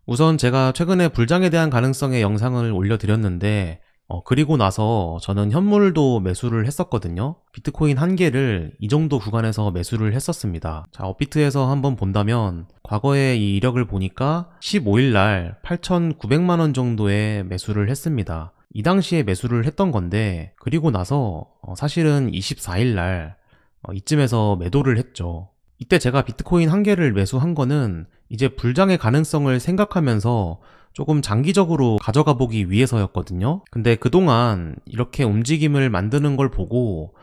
우선 제가 최근에 불장에 대한 가능성의 영상을 올려드렸는데 그리고 나서 저는 현물도 매수를 했었거든요. 비트코인 한 개를 이 정도 구간에서 매수를 했었습니다. 자, 업비트에서 한번 본다면 과거의 이 이력을 보니까 15일 날 8,900만 원 정도의 매수를 했습니다. 이 당시에 매수를 했던 건데, 그리고 나서 사실은 24일 날 이쯤에서 매도를 했죠. 이때 제가 비트코인 한 개를 매수한 거는 이제 불장의 가능성을 생각하면서 조금 장기적으로 가져가 보기 위해서였거든요. 근데 그동안 이렇게 움직임을 만드는 걸 보고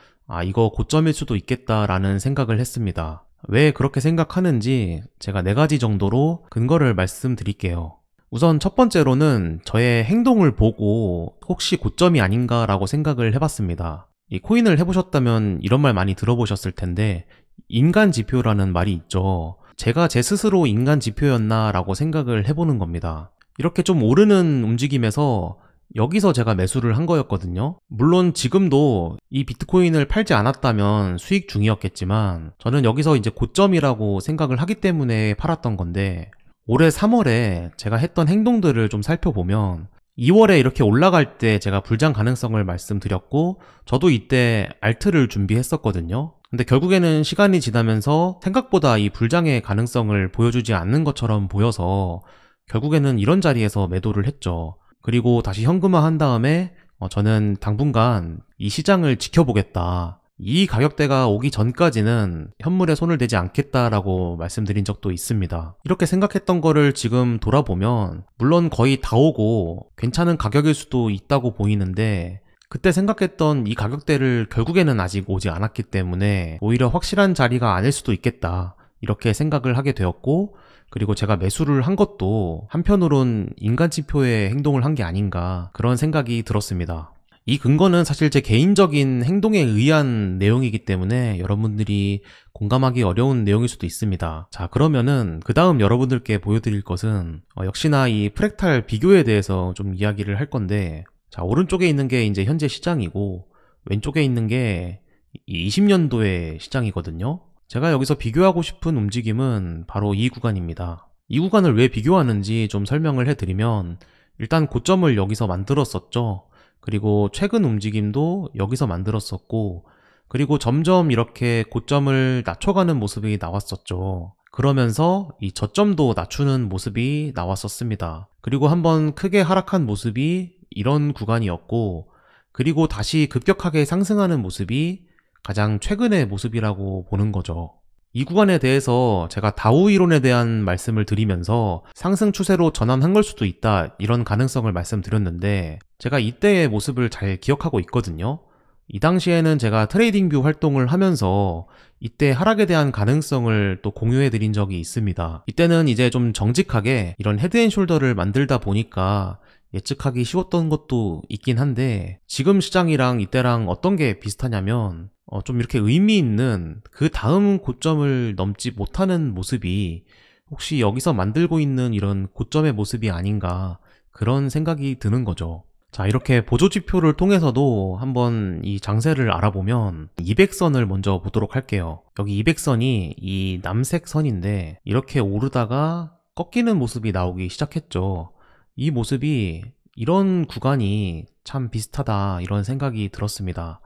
이거 고점일 수도 있겠다라는 생각을 했습니다. 왜 그렇게 생각하는지 제가 4가지 정도로 근거를 말씀드릴게요. 우선 첫 번째로는 저의 행동을 보고 혹시 고점이 아닌가라고 생각을 해봤습니다. 이 코인을 해보셨다면 이런 말 많이 들어보셨을 텐데, 인간 지표라는 말이 있죠. 제가 제 스스로 인간 지표였나 라고 생각을 해보는 겁니다. 이렇게 좀 오르는 움직임에서 여기서 제가 매수를 한 거였거든요. 물론 지금도 이 비트코인을 팔지 않았다면 수익 중이었겠지만, 저는 여기서 이제 고점이라고 생각을 하기 때문에 팔았던 건데, 올해 3월에 제가 했던 행동들을 좀 살펴보면 2월에 이렇게 올라갈 때 제가 불장 가능성을 말씀드렸고, 저도 이때 알트를 준비했었거든요. 근데 결국에는 시간이 지나면서 생각보다 이 불장의 가능성을 보여주지 않는 것처럼 보여서 결국에는 이런 자리에서 매도를 했죠. 그리고 다시 현금화 한 다음에 저는 당분간 이 시장을 지켜보겠다, 이 가격대가 오기 전까지는 현물에 손을 대지 않겠다라고 말씀드린 적도 있습니다. 이렇게 생각했던 거를 지금 돌아보면 물론 거의 다 오고 괜찮은 가격일 수도 있다고 보이는데, 그때 생각했던 이 가격대를 결국에는 아직 오지 않았기 때문에 오히려 확실한 자리가 아닐 수도 있겠다, 이렇게 생각을 하게 되었고, 그리고 제가 매수를 한 것도 한편으론 인간지표의 행동을 한 게 아닌가, 그런 생각이 들었습니다. 이 근거는 사실 제 개인적인 행동에 의한 내용이기 때문에 여러분들이 공감하기 어려운 내용일 수도 있습니다. 자, 그러면은 그 다음 여러분들께 보여드릴 것은 역시나 이 프랙탈 비교에 대해서 좀 이야기를 할 건데, 자, 오른쪽에 있는 게 이제 현재 시장이고 왼쪽에 있는 게 20년도의 시장이거든요. 제가 여기서 비교하고 싶은 움직임은 바로 이 구간입니다. 이 구간을 왜 비교하는지 좀 설명을 해드리면, 일단 고점을 여기서 만들었었죠. 그리고 최근 움직임도 여기서 만들었었고, 그리고 점점 이렇게 고점을 낮춰가는 모습이 나왔었죠. 그러면서 이 저점도 낮추는 모습이 나왔었습니다. 그리고 한번 크게 하락한 모습이 이런 구간이었고, 그리고 다시 급격하게 상승하는 모습이 가장 최근의 모습이라고 보는 거죠. 이 구간에 대해서 제가 다우 이론에 대한 말씀을 드리면서 상승 추세로 전환한 걸 수도 있다, 이런 가능성을 말씀드렸는데, 제가 이때의 모습을 잘 기억하고 있거든요. 이 당시에는 제가 트레이딩뷰 활동을 하면서 이때 하락에 대한 가능성을 또 공유해 드린 적이 있습니다. 이때는 이제 좀 정직하게 이런 헤드앤숄더를 만들다 보니까 예측하기 쉬웠던 것도 있긴 한데, 지금 시장이랑 이때랑 어떤 게 비슷하냐면 좀 이렇게 의미 있는 그 다음 고점을 넘지 못하는 모습이 혹시 여기서 만들고 있는 이런 고점의 모습이 아닌가, 그런 생각이 드는 거죠. 자, 이렇게 보조지표를 통해서도 한번 이 장세를 알아보면 200선을 먼저 보도록 할게요. 여기 200선이 이 남색 선인데 이렇게 오르다가 꺾이는 모습이 나오기 시작했죠. 이 모습이, 이런 구간이 참 비슷하다, 이런 생각이 들었습니다.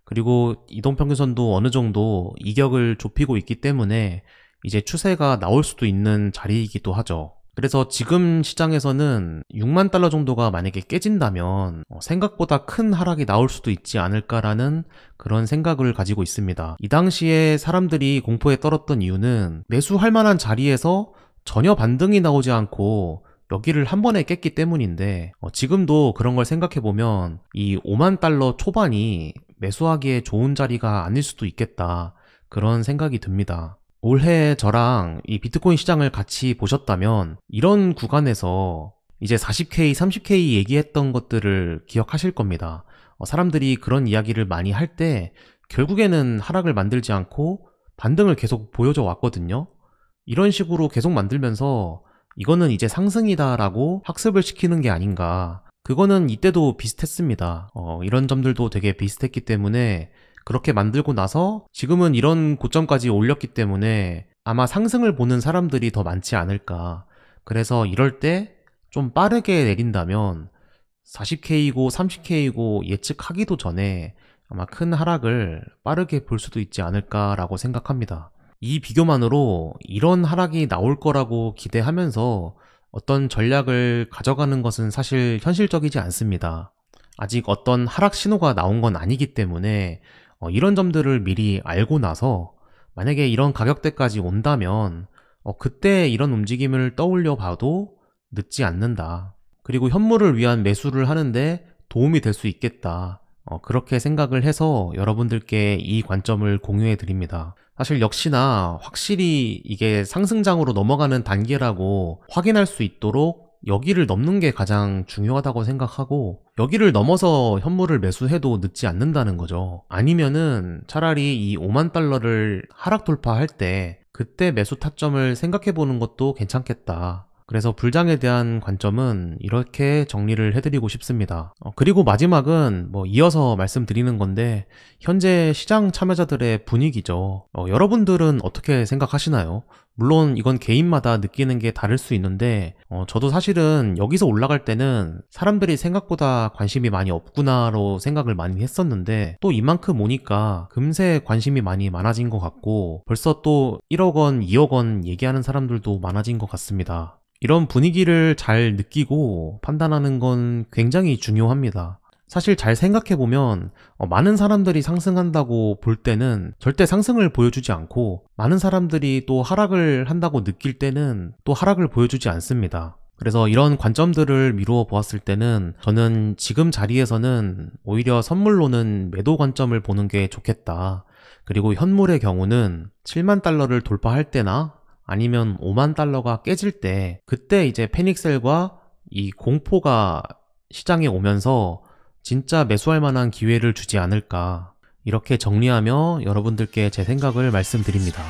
그리고 이동평균선도 어느 정도 이격을 좁히고 있기 때문에 이제 추세가 나올 수도 있는 자리이기도 하죠. 그래서 지금 시장에서는 6만 달러 정도가 만약에 깨진다면 생각보다 큰 하락이 나올 수도 있지 않을까라는 그런 생각을 가지고 있습니다. 이 당시에 사람들이 공포에 떨었던 이유는 매수할 만한 자리에서 전혀 반등이 나오지 않고 여기를 한 번에 깼기 때문인데, 지금도 그런 걸 생각해보면 이 5만 달러 초반이 매수하기에 좋은 자리가 아닐 수도 있겠다, 그런 생각이 듭니다. 올해 저랑 이 비트코인 시장을 같이 보셨다면 이런 구간에서 이제 40K, 30K 얘기했던 것들을 기억하실 겁니다. 사람들이 그런 이야기를 많이 할 때 결국에는 하락을 만들지 않고 반등을 계속 보여줘 왔거든요. 이런 식으로 계속 만들면서 이거는 이제 상승이다 라고 학습을 시키는 게 아닌가, 그거는 이때도 비슷했습니다. 이런 점들도 되게 비슷했기 때문에 그렇게 만들고 나서 지금은 이런 고점까지 올렸기 때문에 아마 상승을 보는 사람들이 더 많지 않을까, 그래서 이럴 때 좀 빠르게 내린다면 40K이고 30K이고 예측하기도 전에 아마 큰 하락을 빠르게 볼 수도 있지 않을까라고 생각합니다. 이 비교만으로 이런 하락이 나올 거라고 기대하면서 어떤 전략을 가져가는 것은 사실 현실적이지 않습니다. 아직 어떤 하락 신호가 나온 건 아니기 때문에 이런 점들을 미리 알고 나서 만약에 이런 가격대까지 온다면 그때 이런 움직임을 떠올려 봐도 늦지 않는다. 그리고 현물을 위한 매수를 하는데 도움이 될 수 있겠다. 그렇게 생각을 해서 여러분들께 이 관점을 공유해 드립니다. 사실 역시나 확실히 이게 상승장으로 넘어가는 단계라고 확인할 수 있도록 여기를 넘는 게 가장 중요하다고 생각하고, 여기를 넘어서 현물을 매수해도 늦지 않는다는 거죠. 아니면은 차라리 이 5만 달러를 하락 돌파할 때 그때 매수 타점을 생각해 보는 것도 괜찮겠다. 그래서 불장에 대한 관점은 이렇게 정리를 해드리고 싶습니다. 그리고 마지막은 이어서 말씀드리는 건데, 현재 시장 참여자들의 분위기죠. 여러분들은 어떻게 생각하시나요? 물론 이건 개인마다 느끼는 게 다를 수 있는데 저도 사실은 여기서 올라갈 때는 사람들이 생각보다 관심이 많이 없구나로 생각을 많이 했었는데, 또 이만큼 오니까 금세 관심이 많이 많아진 것 같고, 벌써 또 1억 원, 2억 원 얘기하는 사람들도 많아진 것 같습니다. 이런 분위기를 잘 느끼고 판단하는 건 굉장히 중요합니다. 사실 잘 생각해보면 많은 사람들이 상승한다고 볼 때는 절대 상승을 보여주지 않고, 많은 사람들이 또 하락을 한다고 느낄 때는 또 하락을 보여주지 않습니다. 그래서 이런 관점들을 미루어 보았을 때는 저는 지금 자리에서는 오히려 선물로는 매도 관점을 보는 게 좋겠다. 그리고 현물의 경우는 7만 달러를 돌파할 때나 아니면 5만 달러가 깨질 때, 그때 이제 패닉셀과 이 공포가 시장에 오면서 진짜 매수할 만한 기회를 주지 않을까, 이렇게 정리하며 여러분들께 제 생각을 말씀드립니다.